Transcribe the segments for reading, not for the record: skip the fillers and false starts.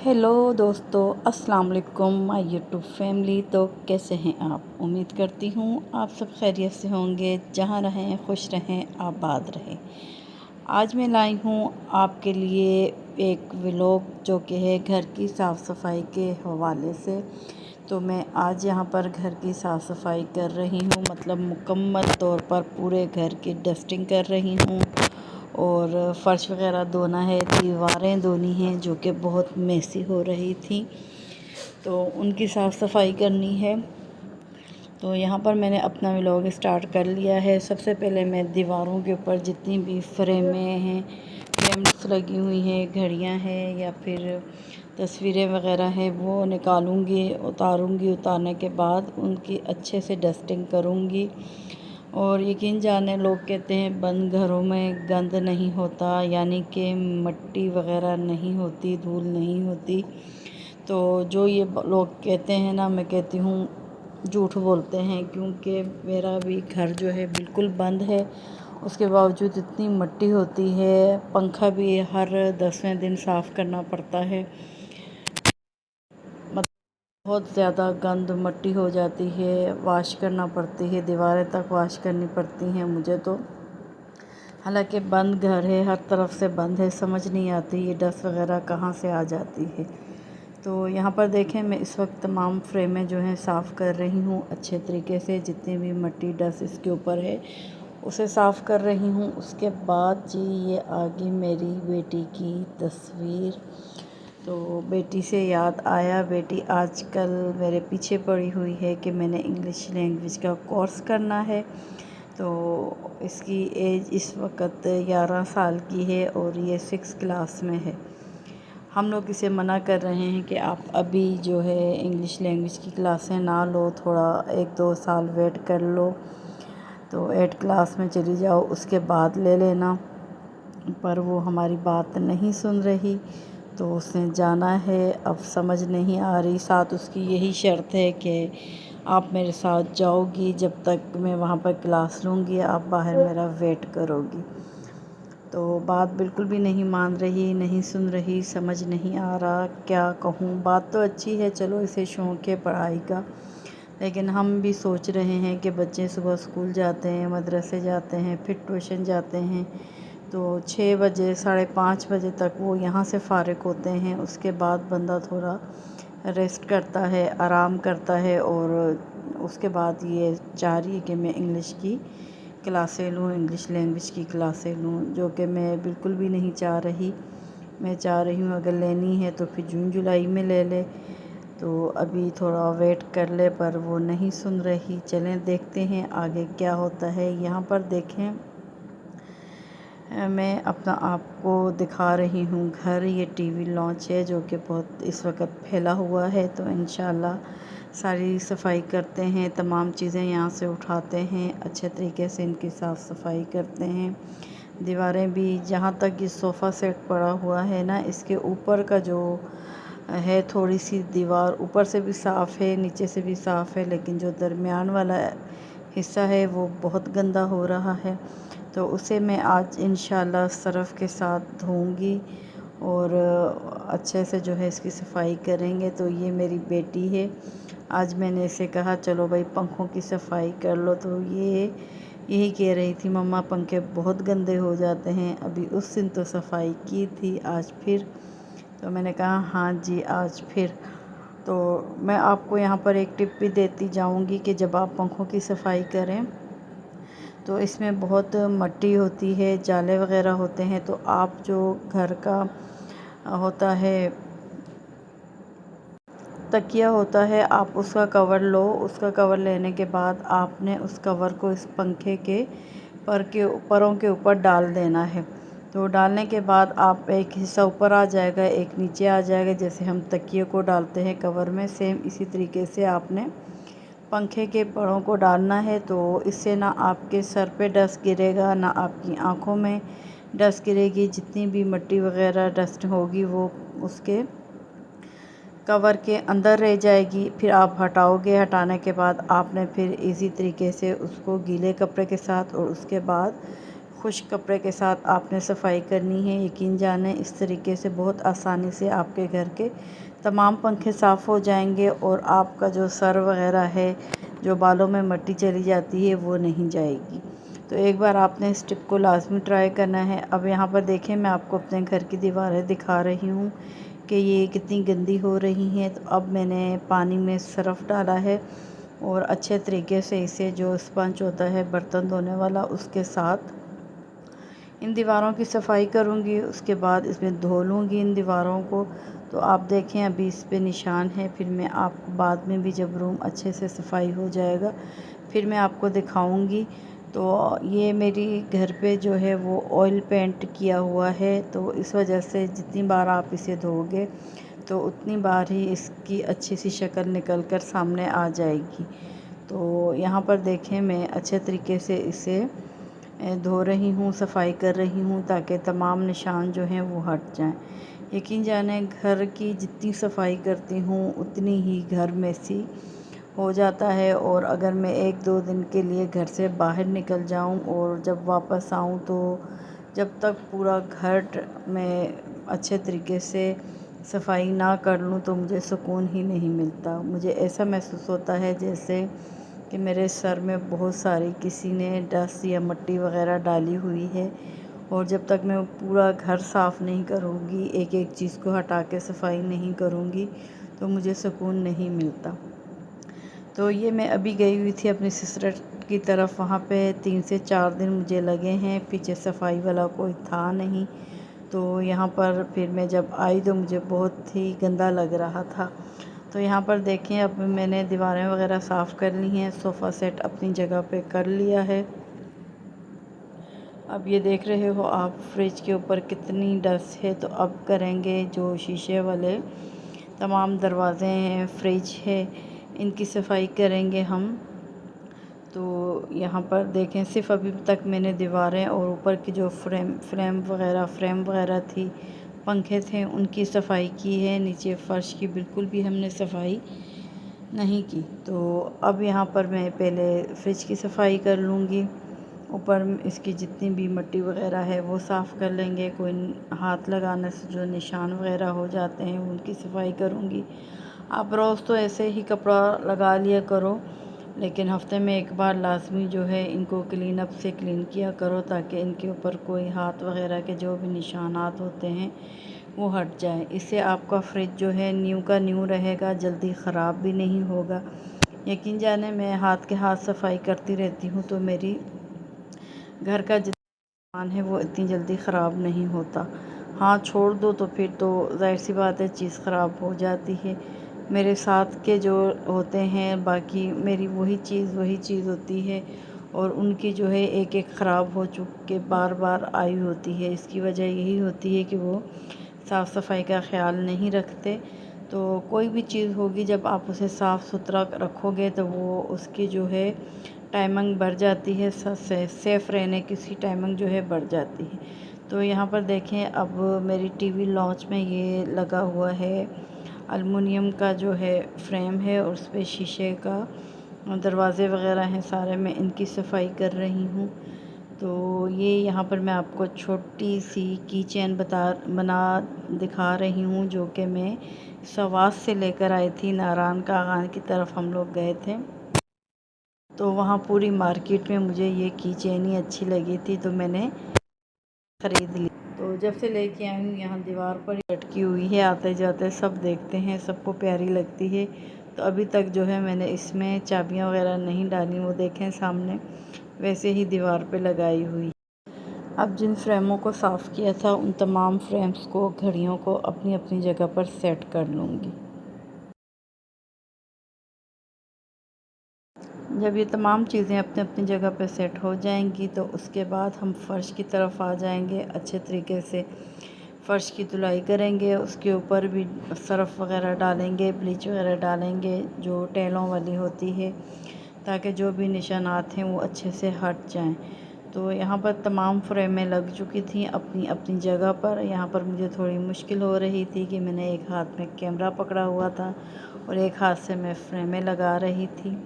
Hello दोस्तों, अस्सलाम वालेकुम माय यूट्यूब फैमिली। तो कैसे हैं आप? उम्मीद करती हूँ आप सब खैरियत से होंगे। जहाँ रहें खुश रहें, आबाद रहें। आज मैं लाई हूँ आपके लिए एक व्लॉग जो कि है घर की साफ़ सफाई के हवाले से। तो मैं आज यहाँ पर घर की साफ़ सफाई कर रही हूँ, मतलब मुकम्मल तौर पर पूरे घर की डस्टिंग कर रही हूँ और फ़र्श वगैरह धोना है, दीवारें धोनी हैं जो कि बहुत मेसी हो रही थी, तो उनकी साफ़ सफाई करनी है। तो यहाँ पर मैंने अपना व्लॉग स्टार्ट कर लिया है। सबसे पहले मैं दीवारों के ऊपर जितनी भी फ्रेम्स लगी हुई हैं, घड़ियाँ हैं या फिर तस्वीरें वगैरह हैं, वो निकालूंगी, उतारूंगी। उतारने के बाद उनकी अच्छे से डस्टिंग करूंगी। और यकीन जाने, लोग कहते हैं बंद घरों में गंद नहीं होता, यानी कि मिट्टी वगैरह नहीं होती, धूल नहीं होती। तो जो ये लोग कहते हैं ना, मैं कहती हूँ झूठ बोलते हैं, क्योंकि मेरा भी घर जो है बिल्कुल बंद है। उसके बावजूद इतनी मिट्टी होती है। पंखा भी हर 10वें दिन साफ़ करना पड़ता है। बहुत ज़्यादा गंद मिट्टी हो जाती है, वॉश करना पड़ती है, दीवारें तक वॉश करनी पड़ती हैं मुझे तो। हालांकि बंद घर है, हर तरफ से बंद है, समझ नहीं आती ये डस्ट वगैरह कहाँ से आ जाती है। तो यहाँ पर देखें, मैं इस वक्त तमाम फ्रेमें जो हैं साफ़ कर रही हूँ अच्छे तरीके से। जितनी भी मिट्टी डस्ट इसके ऊपर है उसे साफ़ कर रही हूँ। उसके बाद जी ये आ गई मेरी बेटी की तस्वीर। तो बेटी से याद आया, बेटी आजकल मेरे पीछे पड़ी हुई है कि मैंने इंग्लिश लैंग्वेज का कोर्स करना है। तो इसकी एज इस वक्त 11 साल की है और ये 6 क्लास में है। हम लोग इसे मना कर रहे हैं कि आप अभी जो है इंग्लिश लैंग्वेज की क्लासें ना लो, थोड़ा 1-2 साल वेट कर लो, तो 8 क्लास में चली जाओ, उसके बाद ले लेना। पर वो हमारी बात नहीं सुन रही, तो उसने जाना है। अब समझ नहीं आ रही, साथ उसकी यही शर्त है कि आप मेरे साथ जाओगी, जब तक मैं वहाँ पर क्लास लूँगी आप बाहर मेरा वेट करोगी। तो बात बिल्कुल भी नहीं मान रही, नहीं सुन रही, समझ नहीं आ रहा क्या कहूँ। बात तो अच्छी है, चलो इसे शौक़ है पढ़ाई का, लेकिन हम भी सोच रहे हैं कि बच्चे सुबह स्कूल जाते हैं, मदरसे जाते हैं, फिर ट्यूशन जाते हैं, तो 6 बजे 5:30 बजे तक वो यहाँ से फ़ारिग होते हैं। उसके बाद बंदा थोड़ा रेस्ट करता है, आराम करता है, और उसके बाद ये चाह रही है कि मैं इंग्लिश की क्लासें लूँ, इंग्लिश लैंग्वेज की क्लासें लूँ, जो कि मैं बिल्कुल भी नहीं चाह रही। मैं चाह रही हूँ अगर लेनी है तो फिर जून जुलाई में ले ले, तो अभी थोड़ा वेट कर ले, पर वो नहीं सुन रही। चलें देखते हैं आगे क्या होता है। यहाँ पर देखें, मैं अपना आपको दिखा रही हूँ घर। ये टीवी लॉन्च है जो कि बहुत इस वक्त फैला हुआ है, तो इंशाल्लाह सारी सफाई करते हैं, तमाम चीज़ें यहाँ से उठाते हैं, अच्छे तरीके से इनकी साफ़ सफाई करते हैं। दीवारें भी, जहाँ तक ये सोफ़ा सेट पड़ा हुआ है ना, इसके ऊपर का जो है थोड़ी सी दीवार ऊपर से भी साफ़ है, नीचे से भी साफ़ है, लेकिन जो दरमियान वाला हिस्सा है वो बहुत गंदा हो रहा है। तो उसे मैं आज इंशाल्लाह सरफ़ के साथ धोऊंगी और अच्छे से जो है इसकी सफाई करेंगे। तो ये मेरी बेटी है, आज मैंने इसे कहा चलो भाई पंखों की सफाई कर लो, तो ये यही कह रही थी मम्मा पंखे बहुत गंदे हो जाते हैं। अभी उस दिन तो सफाई की थी, आज फिर। तो मैंने कहा हाँ जी आज फिर। तो मैं आपको यहाँ पर एक टिप भी देती जाऊँगी कि जब आप पंखों की सफाई करें तो इसमें बहुत मिट्टी होती है, जाले वगैरह होते हैं, तो आप जो घर का होता है तकिया होता है, आप उसका कवर लो। उसका कवर लेने के बाद आपने उस कवर को इस पंखे के परों के ऊपर डाल देना है। तो डालने के बाद आप एक हिस्सा ऊपर आ जाएगा, एक नीचे आ जाएगा। जैसे हम तकिए को डालते हैं कवर में, सेम इसी तरीके से आपने पंखे के परों को डालना है। तो इससे ना आपके सर पे डस्ट गिरेगा, ना आपकी आँखों में डस्ट गिरेगी। जितनी भी मिट्टी वगैरह डस्ट होगी वो उसके कवर के अंदर रह जाएगी। फिर आप हटाओगे, हटाने के बाद आपने फिर इसी तरीके से उसको गीले कपड़े के साथ और उसके बाद खुश्क कपड़े के साथ आपने सफाई करनी है। यकीन जाने इस तरीके से बहुत आसानी से आपके घर के तमाम पंखे साफ़ हो जाएंगे और आपका जो सर वगैरह है, जो बालों में मिट्टी चली जाती है, वो नहीं जाएगी। तो एक बार आपने इस टिप को लाजमी ट्राई करना है। अब यहाँ पर देखें, मैं आपको अपने घर की दीवारें दिखा रही हूँ कि ये कितनी गंदी हो रही हैं। तो अब मैंने पानी में सरफ़ डाला है और अच्छे तरीके से इसे, जो स्पंज होता है बर्तन धोने वाला, उसके साथ इन दीवारों की सफाई करूँगी। उसके बाद इसमें धो लूँगी इन दीवारों को। तो आप देखें अभी इस पे निशान है। फिर मैं आपको बाद में भी, जब रूम अच्छे से सफाई हो जाएगा, फिर मैं आपको दिखाऊँगी। तो ये मेरी घर पे जो है वो ऑयल पेंट किया हुआ है, तो इस वजह से जितनी बार आप इसे धोगे तो उतनी बार ही इसकी अच्छी सी शक्ल निकल कर सामने आ जाएगी। तो यहाँ पर देखें, मैं अच्छे तरीके से इसे धो रही हूँ, सफाई कर रही हूँ, ताकि तमाम निशान जो हैं वो हट जाएं। यकीन जाने घर की जितनी सफाई करती हूँ उतनी ही घर मैसी हो जाता है। और अगर मैं 1-2 दिन के लिए घर से बाहर निकल जाऊँ और जब वापस आऊँ, तो जब तक पूरा घर मैं अच्छे तरीके से सफाई ना कर लूँ तो मुझे सुकून ही नहीं मिलता। मुझे ऐसा महसूस होता है जैसे कि मेरे सर में बहुत सारी किसी ने डस्ट या मिट्टी वगैरह डाली हुई है। और जब तक मैं पूरा घर साफ़ नहीं करूँगी, एक एक चीज़ को हटा के सफाई नहीं करूँगी, तो मुझे सुकून नहीं मिलता। तो ये मैं अभी गई हुई थी अपनी सिस्टर की तरफ, वहाँ पे 3 से 4 दिन मुझे लगे हैं। पीछे सफाई वाला कोई था नहीं, तो यहाँ पर फिर मैं जब आई तो मुझे बहुत ही गंदा लग रहा था। तो यहाँ पर देखें, अब मैंने दीवारें वगैरह साफ़ कर ली हैं, सोफ़ा सेट अपनी जगह पे कर लिया है। अब ये देख रहे हो आप फ्रिज के ऊपर कितनी डस्ट है। तो अब करेंगे जो शीशे वाले तमाम दरवाज़े हैं, फ्रिज है, इनकी सफाई करेंगे हम। तो यहाँ पर देखें, सिर्फ अभी तक मैंने दीवारें और ऊपर की जो फ्रेम वगैरह थी, पंखे थे, उनकी सफाई की है। नीचे फ़र्श की बिल्कुल भी हमने सफाई नहीं की। तो अब यहाँ पर मैं पहले फ्रिज की सफाई कर लूँगी। ऊपर इसकी जितनी भी मिट्टी वगैरह है वो साफ़ कर लेंगे। कोई हाथ लगाने से जो निशान वगैरह हो जाते हैं उनकी सफाई करूँगी। आप रोज़ तो ऐसे ही कपड़ा लगा लिया करो, लेकिन हफ्ते में एक बार लाजमी जो है इनको क्लीन अप से क्लीन किया करो, ताकि इनके ऊपर कोई हाथ वगैरह के जो भी निशानात होते हैं वो हट जाए। इससे आपका फ्रिज जो है न्यू का न्यू रहेगा, जल्दी ख़राब भी नहीं होगा। यकीन जाने मैं हाथ के हाथ सफाई करती रहती हूँ, तो मेरी घर का जितना सामान है वो इतनी जल्दी ख़राब नहीं होता। हाँ, छोड़ दो तो फिर तो ज़ाहिर सी बात है चीज़ ख़राब हो जाती है। मेरे साथ के जो होते हैं बाकी, मेरी वही चीज़ होती है, और उनकी जो है एक एक ख़राब हो चुक के बार बार आई होती है। इसकी वजह यही होती है कि वो साफ़ सफाई का ख़्याल नहीं रखते। तो कोई भी चीज़ होगी, जब आप उसे साफ़ सुथरा रखोगे तो वो उसकी जो है टाइमिंग बढ़ जाती है, सेफ़ रहने की उसकी टाइमिंग जो है बढ़ जाती है। तो यहाँ पर देखें, अब मेरी टीवी लॉन्च में ये लगा हुआ है, एल्युमिनियम का जो है फ्रेम है और उस पर शीशे का दरवाज़े वगैरह हैं सारे, मैं इनकी सफाई कर रही हूँ। तो ये यहाँ पर मैं आपको छोटी सी की चेन बना दिखा रही हूँ, जो कि मैं सवास से लेकर आई थी। नारायण कागान की तरफ हम लोग गए थे, तो वहाँ पूरी मार्केट में मुझे ये की चेन ही अच्छी लगी थी, तो मैंने ख़रीद ली। तो जब से लेके आई हूँ, यहाँ दीवार पर लटकी हुई है, आते जाते सब देखते हैं, सबको प्यारी लगती है। तो अभी तक जो है मैंने इसमें चाबियाँ वगैरह नहीं डाली, वो देखें सामने वैसे ही दीवार पे लगाई हुई। अब जिन फ्रेमों को साफ़ किया था, उन तमाम फ्रेम्स को, घड़ियों को अपनी अपनी जगह पर सेट कर लूँगी। जब ये तमाम चीज़ें अपनी अपनी जगह पर सेट हो जाएंगी, तो उसके बाद हम फ़र्श की तरफ आ जाएंगे। अच्छे तरीके से फ़र्श की धुलाई करेंगे, उसके ऊपर भी सरफ़ वगैरह डालेंगे, ब्लीच वगैरह डालेंगे जो टेलों वाली होती है, ताकि जो भी निशानात हैं वो अच्छे से हट जाएं। तो यहाँ पर तमाम फ्रेमें लग चुकी थी अपनी अपनी जगह पर। यहाँ पर मुझे थोड़ी मुश्किल हो रही थी कि मैंने एक हाथ में कैमरा पकड़ा हुआ था और एक हाथ से मैं फ्रेमें लगा रही थी।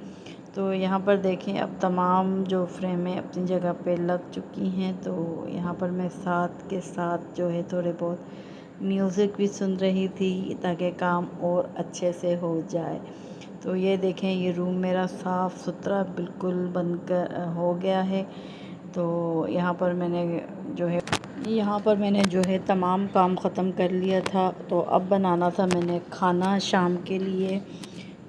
तो यहाँ पर देखें अब तमाम जो फ्रेमें अपनी जगह पे लग चुकी हैं। तो यहाँ पर मैं साथ के साथ जो है थोड़े बहुत म्यूज़िक भी सुन रही थी ताकि काम और अच्छे से हो जाए। तो ये देखें, ये रूम मेरा साफ़ सुथरा बिल्कुल बनकर हो गया है। तो यहाँ पर मैंने जो है तमाम काम ख़त्म कर लिया था। तो अब बनाना था मैंने खाना शाम के लिए।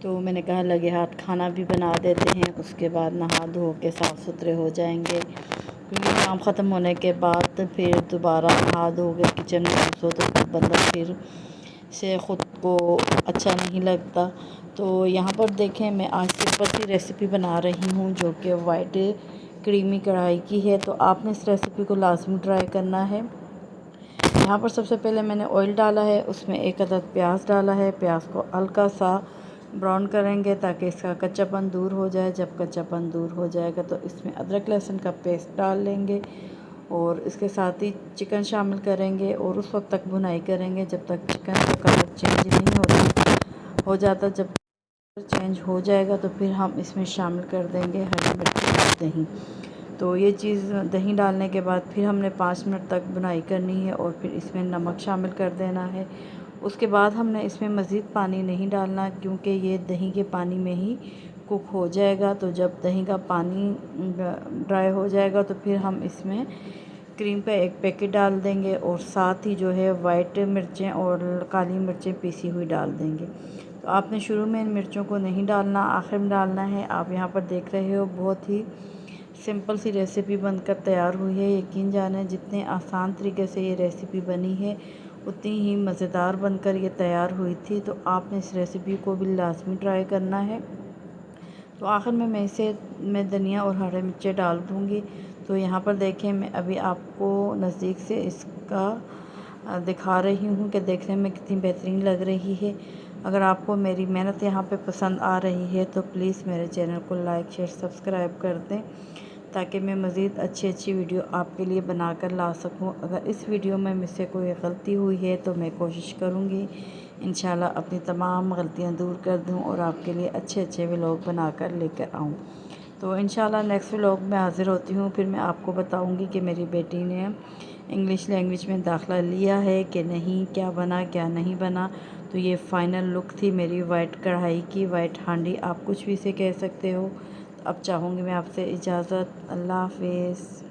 तो मैंने कहा लगे हाथ खाना भी बना देते हैं, उसके बाद नहा धो के साफ़ सुथरे हो जाएंगे, क्योंकि काम ख़त्म होने के बाद फिर दोबारा नहा धो के किचन में घुसो तो फिर बंदा फिर से ख़ुद को अच्छा नहीं लगता। तो यहाँ पर देखें, मैं आज सिंपल सी रेसिपी बना रही हूँ जो कि वाइट क्रीमी कढ़ाई की है। तो आपने इस रेसिपी को लाजमी ट्राई करना है। यहाँ पर सबसे पहले मैंने ऑयल डाला है, उसमें 1 अदद प्याज डाला है। प्याज को हल्का सा ब्राउन करेंगे ताकि इसका कच्चापन दूर हो जाए। जब कच्चापन दूर हो जाएगा तो इसमें अदरक लहसुन का पेस्ट डाल लेंगे और इसके साथ ही चिकन शामिल करेंगे और उस वक्त तक भुनाई करेंगे जब तक चिकन का कलर चेंज नहीं हो जाता। जब चेंज हो जाएगा तो फिर हम इसमें शामिल कर देंगे हरी मिर्ची और दही। तो ये चीज़ दही डालने के बाद फिर हमने 5 मिनट तक भुनाई करनी है और फिर इसमें नमक शामिल कर देना है। उसके बाद हमने इसमें मज़ीद पानी नहीं डालना, क्योंकि ये दही के पानी में ही कुक हो जाएगा। तो जब दही का पानी ड्राई हो जाएगा तो फिर हम इसमें क्रीम का 1 पैकेट डाल देंगे और साथ ही जो है वाइट मिर्चें और काली मिर्चें पीसी हुई डाल देंगे। तो आपने शुरू में इन मिर्चों को नहीं डालना, आखिर में डालना है। आप यहाँ पर देख रहे हो बहुत ही सिंपल सी रेसिपी बनकर तैयार हुई है। यकीन जाने जितने आसान तरीके से ये रेसिपी बनी है उतनी ही मज़ेदार बनकर ये तैयार हुई थी। तो आपने इस रेसिपी को भी लाजमी ट्राई करना है। तो आखिर में मैं धनिया और हरे मिर्चें डाल दूँगी। तो यहाँ पर देखें, मैं अभी आपको नज़दीक से इसका दिखा रही हूँ कि देखने में कितनी बेहतरीन लग रही है। अगर आपको मेरी मेहनत यहाँ पे पसंद आ रही है तो प्लीज़ मेरे चैनल को लाइक शेयर सब्सक्राइब कर दें, ताकि मैं मज़ीद अच्छी वीडियो आपके लिए बना कर ला सकूं। अगर इस वीडियो में मुझसे कोई गलती हुई है तो मैं कोशिश करूँगी इंशाल्लाह अपनी तमाम गलतियाँ दूर कर दूँ और आपके लिए अच्छे व्लॉग बना कर लेकर आऊँ। तो इंशाल्लाह नेक्स्ट व्लॉग में हाज़िर होती हूँ। फिर मैं आपको बताऊँगी कि मेरी बेटी ने इंग्लिश लैंग्वेज में दाखिला लिया है कि नहीं, क्या बना क्या नहीं बना। तो ये फ़ाइनल लुक थी मेरी वाइट कढ़ाई की, वाइट हांडी आप कुछ भी इसे कह सकते हो। अब चाहूँगी मैं आपसे इजाज़त। अल्लाह हाफ़िज़।